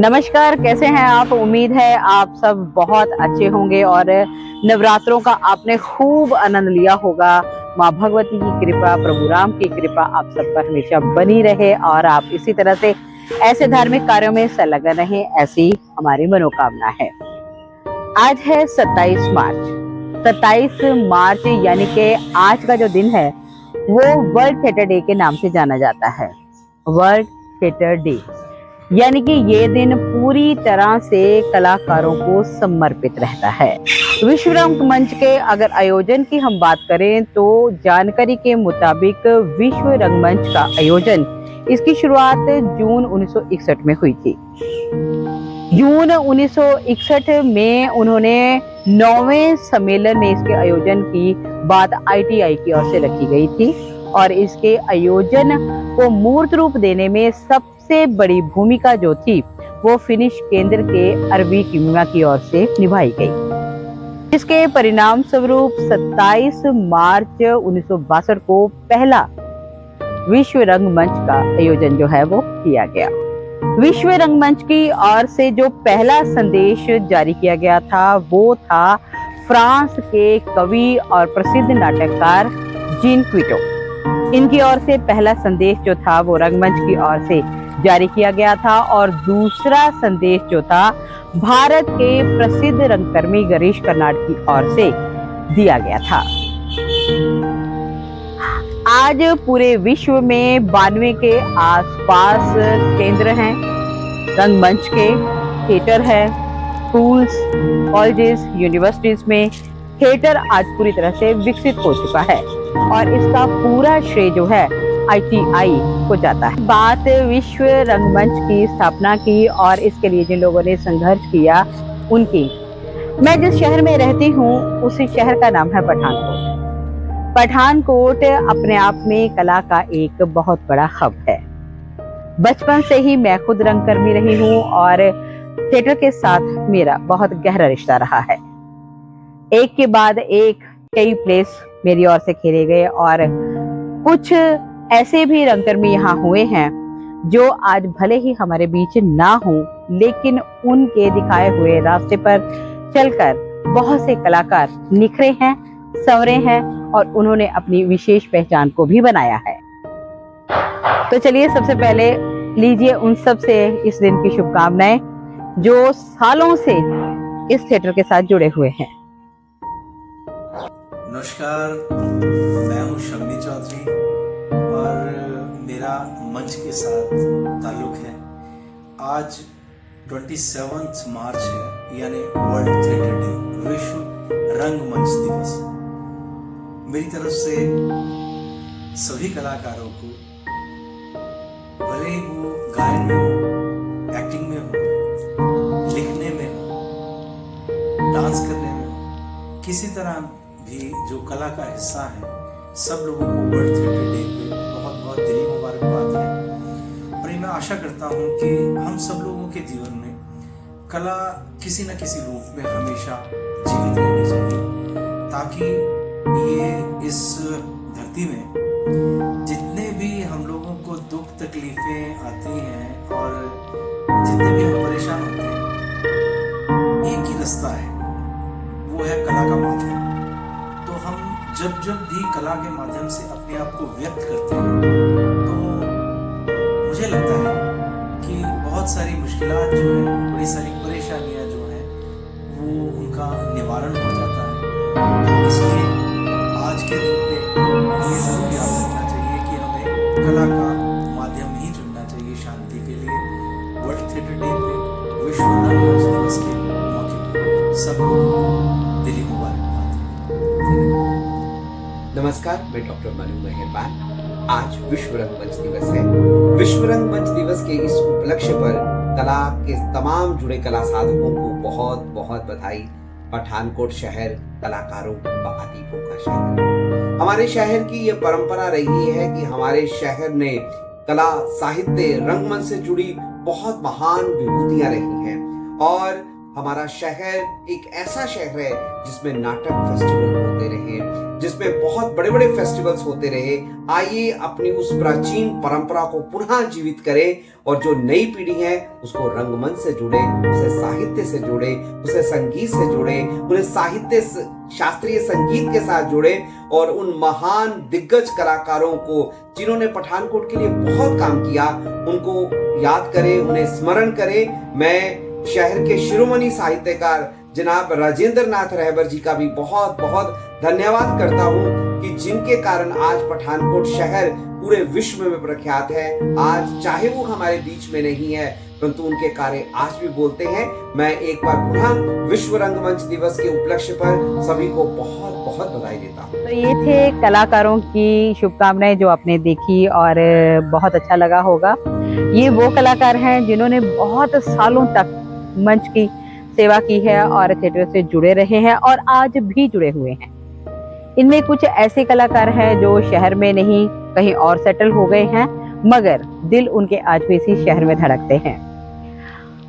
नमस्कार, कैसे हैं आप? उम्मीद है आप सब बहुत अच्छे होंगे और नवरात्रों का आपने खूब आनंद लिया होगा। माँ भगवती की कृपा, प्रभु राम की कृपा आप सब पर हमेशा बनी रहे और आप इसी तरह से ऐसे धार्मिक कार्यों में संलग्न रहें, ऐसी हमारी मनोकामना है। आज है 27 मार्च। 27 मार्च यानी कि आज का जो दिन है वो वर्ल्ड थिएटर डे के नाम से जाना जाता है। वर्ल्ड थिएटर डे यानी कि ये दिन पूरी तरह से कलाकारों को समर्पित रहता है। विश्व रंगमंच के अगर आयोजन की हम बात करें तो जानकारी के मुताबिक विश्व रंगमंच का आयोजन इसकी शुरुआत जून 1961 में हुई थी। जून 1961 में उन्होंने 9वें सम्मेलन में इसके आयोजन की बात ITI की ओर से रखी गई थी और इसके आयोजन को मूर्त रूप देने में सबसे बड़ी भूमिका जो थी वो फिनिश केंद्र के अरबी किमिया की ओर से निभाई गई। इसके परिणाम स्वरूप 27 मार्च 1962 को पहला विश्व रंगमंच का आयोजन जो है वो किया गया। विश्व रंगमंच की ओर से जो पहला संदेश जारी किया गया था वो था फ्रांस के कवि और प्रसिद्ध नाटककार जीन क्विटो। इनकी ओर से पहला संदेश जो था वो रंगमंच की ओर से जारी किया गया था और दूसरा संदेश जो था भारत के प्रसिद्ध रंगकर्मी गिरीश कर्नाड की ओर से दिया गया था। आज पूरे विश्व में 92 के आसपास केंद्र हैं रंगमंच के, थिएटर है, स्कूल्स, कॉलेजेस, यूनिवर्सिटीज में थिएटर आज पूरी तरह से विकसित हो चुका है और इसका पूरा श्रेय जो है ITI को जाता है। बात विश्व रंगमंच की स्थापना की और इसके लिए जिन लोगों ने संघर्ष किया उनकी, मैं जिस शहर में रहती हूँ उसी शहर का नाम है पठानकोट। पठानकोट अपने आप में कला का एक बहुत बड़ा हब है। बचपन से ही मैं खुद रंगकर्मी रही हूँ और थिएटर के साथ मेरा बहुत गहरा रिश्ता रहा है। एक के बाद एक कई प्लेस मेरी ओर से खेले गए और कुछ ऐसे भी रंगकर्मी यहाँ हुए हैं जो आज भले ही हमारे बीच ना हो, लेकिन उनके दिखाए हुए रास्ते पर चलकर बहुत से कलाकार निखरे हैं, संवरे हैं और उन्होंने अपनी विशेष पहचान को भी बनाया है। तो चलिए सबसे पहले लीजिए उन सब से इस दिन की शुभकामनाएं जो सालों से इस थिएटर के साथ जुड़े हुए हैं। नमस्कार, मैं हूं शम्मी चौधरी और मेरा मंच के साथ ताल्लुक है। आज 27 मार्च है यानी वर्ल्ड थिएटर डे, विश्व रंगमंच दिवस। मेरी तरफ से सभी कलाकारों को, भले ही वो गायन में हो, एक्टिंग में हो, लिखने में हो, डांस करने में हो, किसी तरह भी जो कला का हिस्सा है, सब लोगों को वर्ल्ड थिएटर डे पे बहुत बहुत दिली मुबारकबाद है। और मैं आशा करता हूँ कि हम सब लोगों के जीवन में कला किसी न किसी रूप में हमेशा जीवित रहनी चाहिए, ताकि ये इस धरती में जितने भी हम लोगों को दुख तकलीफें आती हैं और जितने भी हम परेशान होते हैं, एक ही रास्ता है, वो है कला का माध्यम। तो हम जब जब भी कला के माध्यम से अपने आप को व्यक्त करते हैं तो मुझे लगता है कि बहुत सारी मुश्किलात जो है, बड़ी सारी परेशानियां जो हैं वो उनका निवारण हो जाता है। इसलिए आज के दिन पे ये जरूर याद रखना चाहिए कि हमें कला का माध्यम ही चुनना चाहिए शांति के लिए। वर्ल्ड थिएटर डे पे, विश्व रंगमंच दिवस के मौके पे सब लोगों को दिली मुबारकबाद। नमस्कार, मैं डॉक्टर मनु मेहरबान। आज विश्व रंगमंच दिवस है। विश्व रंगमंच दिवस के इस उपलक्ष्य पर कला के तमाम जुड़े कला साधकों को बहुत बहुत बधाई। पठानकोट शहर कलाकारों व अदीबों का शहर। हमारे शहर की यह परंपरा रही है कि हमारे शहर ने कला, साहित्य, रंगमंच से जुड़ी बहुत महान विभूतियां रही हैं और हमारा शहर एक ऐसा शहर है जिसमें नाटक फेस्टिवल होते रहे, जिसमें बहुत बड़े बड़े फेस्टिवल्स होते रहे। आइए अपनी उस प्राचीन परंपरा को पुनः जीवित करें और जो नई पीढ़ी है उसको रंगमंच से जुड़े, उसे साहित्य से जुड़े, उसे संगीत से जुड़े, उन्हें साहित्य शास्त्रीय संगीत के साथ जुड़े और उन महान दिग्गज कलाकारों को जिन्होंने पठानकोट के लिए बहुत काम किया उनको याद करें, उन्हें स्मरण करें। मैं शहर के शिरोमणि साहित्यकार जनाब राजेंद्र नाथ रहबर जी का भी बहुत बहुत धन्यवाद करता हूं कि जिनके कारण आज पठानकोट शहर पूरे विश्व में प्रख्यात है। आज चाहे वो हमारे बीच में नहीं है परंतु उनके कार्य आज भी बोलते हैं। मैं एक बार पुनः विश्व रंगमंच दिवस के उपलक्ष्य पर सभी को बहुत बहुत बधाई देता हूं। तो ये थे कलाकारों की शुभकामनाएं जो आपने देखी और बहुत अच्छा लगा होगा। ये वो कलाकार हैं जिन्होंने बहुत सालों तक मंच की सेवा की है और थिएटर से जुड़े रहे हैं और आज भी जुड़े हुए हैं। इनमें कुछ ऐसे कलाकार हैं जो शहर में नहीं कहीं और सेटल हो गए हैं, मगर दिल उनके आज भी इसी शहर में धड़कते हैं।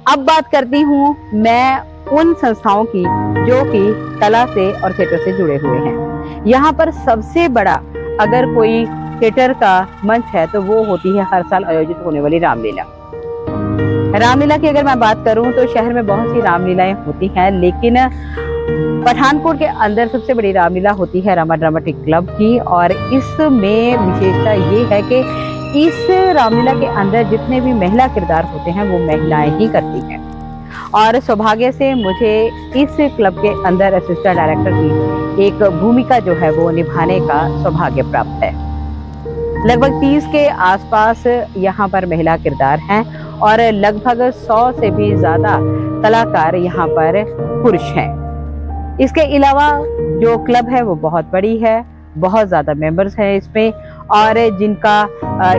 अब बात करती हूँ मैं उन संस्थाओं की जो कि कला से और थिएटर से जुड़े हुए हैं। यहाँ पर सबसे बड़ा अगर कोई थिएटर का मंच है तो वो होती है हर साल आयोजित होने वाली रामलीला। रामलीला की अगर मैं बात करूं तो शहर में बहुत सी रामलीलाएं होती हैं, लेकिन पठानकोट के अंदर सबसे बड़ी रामलीला होती है रमा ड्रामेटिक क्लब की। और इसमें विशेषता ये है कि इस रामलीला के अंदर जितने भी महिला किरदार होते हैं वो महिलाएं ही करती हैं। और सौभाग्य से मुझे इस क्लब के अंदर असिस्टेंट डायरेक्टर की एक भूमिका जो है वो निभाने का सौभाग्य प्राप्त है। लगभग 30 के आसपास यहाँ पर महिला किरदार हैं और लगभग 100 से भी ज्यादा कलाकार यहाँ पर पुरुष हैं। इसके अलावा जो क्लब है वो बहुत बड़ी है, बहुत ज्यादा मेंबर्स हैं इसमें और जिनका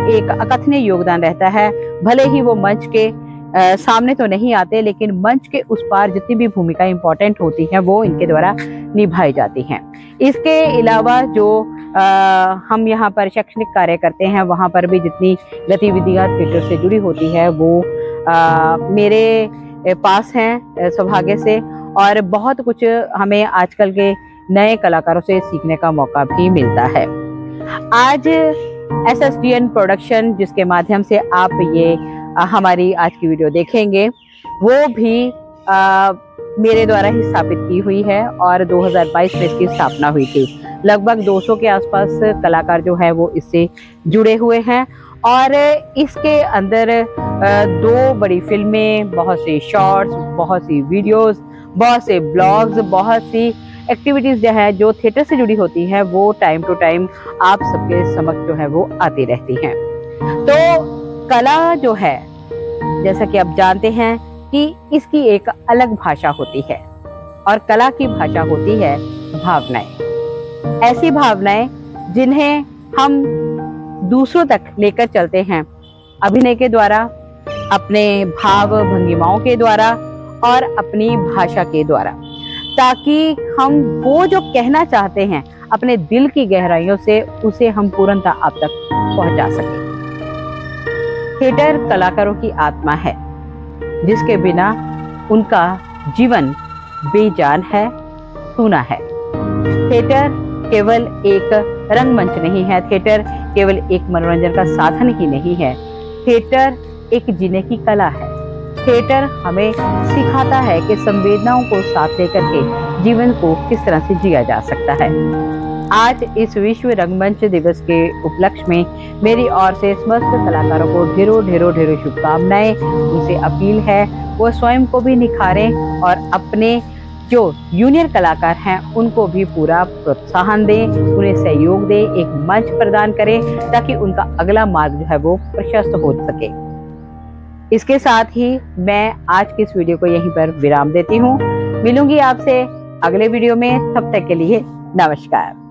एक अकथनीय योगदान रहता है। भले ही वो मंच के सामने तो नहीं आते, लेकिन मंच के उस पार जितनी भी भूमिका इंपॉर्टेंट होती हैं वो इनके द्वारा निभाई जाती हैं। इसके अलावा जो हम यहाँ पर शैक्षणिक कार्य करते हैं वहाँ पर भी जितनी गतिविधियाँ थिएटर से जुड़ी होती है वो मेरे पास हैं सौभाग्य से। और बहुत कुछ हमें आजकल के नए कलाकारों से सीखने का मौका भी मिलता है। आज SSTN प्रोडक्शन जिसके माध्यम से आप ये हमारी आज की वीडियो देखेंगे वो भी मेरे द्वारा ही स्थापित की हुई है और 2022 में इसकी स्थापना हुई थी। लगभग 200 के आसपास कलाकार जो है वो इससे जुड़े हुए हैं और इसके अंदर 2 बड़ी फिल्में, बहुत से शॉर्ट्स, बहुत सी वीडियोस, बहुत से ब्लॉग्स, बहुत सी एक्टिविटीज जो है जो थिएटर से जुड़ी होती है वो टाइम टू टाइम आप सबके समक्ष जो है वो आती रहती हैं। तो कला जो है जैसा कि आप जानते हैं कि इसकी एक अलग भाषा होती है और कला की भाषा होती है भावनाएं। ऐसी भावनाएं जिन्हें हम दूसरों तक लेकर चलते हैं अभिनय के द्वारा, अपने भाव भंगिमाओं के द्वारा और अपनी भाषा के द्वारा, ताकि हम वो जो कहना चाहते हैं अपने दिल की गहराइयों से उसे हम पूर्णतः आप तक पहुंचा सकें। थिएटर कलाकारों की आत्मा है जिसके बिना उनका जीवन बेजान है, सूना है। थिएटर केवल एक रंगमंच नहीं है, थिएटर केवल एक मनोरंजन का साधन ही नहीं है, थिएटर एक जीने की कला है। थिएटर हमें सिखाता है कि संवेदनाओं को साथ लेकर के जीवन को किस तरह से जिया जा सकता है। आज इस विश्व रंगमंच दिवस के उपलक्ष्य में मेरी ओर से समस्त कलाकारों को ढेरों ढेरों ढेरों शुभकामनाएं। उनसे अपील है वो स्वयं को भी निखारें और अपने जो जूनियर कलाकार हैं उनको भी पूरा प्रोत्साहन दें, उन्हें सहयोग दें, एक मंच प्रदान करें ताकि उनका अगला मार्ग जो है वो प्रशस्त हो सके। इसके साथ ही मैं आज की इस वीडियो को यहीं पर विराम देती हूँ। मिलूंगी आपसे अगले वीडियो में, तब तक के लिए नमस्कार।